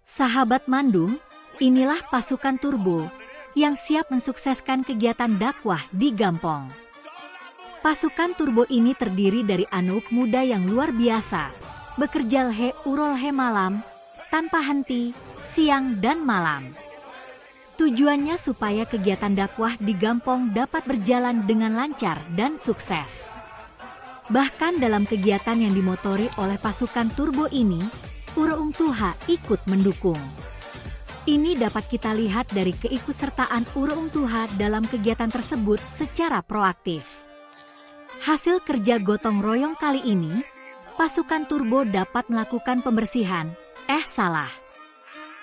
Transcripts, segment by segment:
Sahabat Mandung, inilah pasukan Turbo yang siap mensukseskan kegiatan dakwah di Gampong. Pasukan Turbo ini terdiri dari anak muda yang luar biasa, bekerja urol malam, tanpa henti, siang dan malam. Tujuannya supaya kegiatan dakwah di Gampong dapat berjalan dengan lancar dan sukses. Bahkan dalam kegiatan yang dimotori oleh pasukan Turbo ini, Urung Tuha ikut mendukung. Ini dapat kita lihat dari keikutsertaan Urung Tuha dalam kegiatan tersebut secara proaktif. Hasil kerja gotong royong kali ini, pasukan Turbo dapat melakukan pembersihan.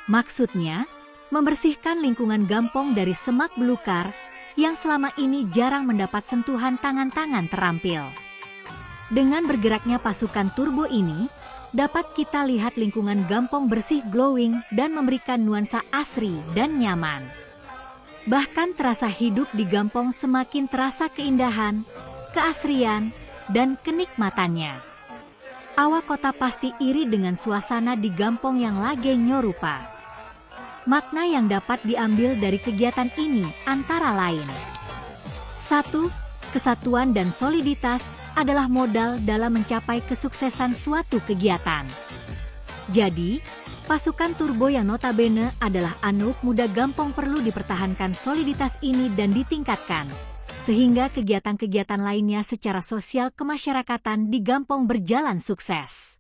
Maksudnya, membersihkan lingkungan Gampong dari semak belukar yang selama ini jarang mendapat sentuhan tangan-tangan terampil. Dengan bergeraknya pasukan Turbo ini, dapat kita lihat lingkungan Gampong bersih glowing dan memberikan nuansa asri dan nyaman. Bahkan terasa hidup di Gampong semakin terasa keindahan, keasrian, dan kenikmatannya. Awak kota pasti iri dengan suasana di Gampong yang lage nyorupa. Makna yang dapat diambil dari kegiatan ini antara lain: 1. Kesatuan dan soliditas adalah modal dalam mencapai kesuksesan suatu kegiatan. Jadi, pasukan Turbo yang notabene adalah anak muda Gampong perlu dipertahankan soliditas ini dan ditingkatkan, sehingga kegiatan-kegiatan lainnya secara sosial kemasyarakatan di Gampong berjalan sukses.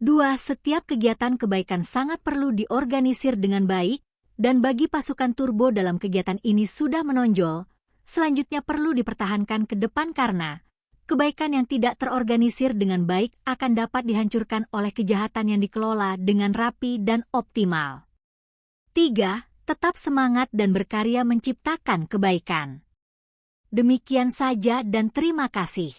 2. Setiap kegiatan kebaikan sangat perlu diorganisir dengan baik, dan bagi pasukan Turbo dalam kegiatan ini sudah menonjol, selanjutnya perlu dipertahankan ke depan karena kebaikan yang tidak terorganisir dengan baik akan dapat dihancurkan oleh kejahatan yang dikelola dengan rapi dan optimal. 3. Tetap semangat dan berkarya menciptakan kebaikan. Demikian saja dan terima kasih.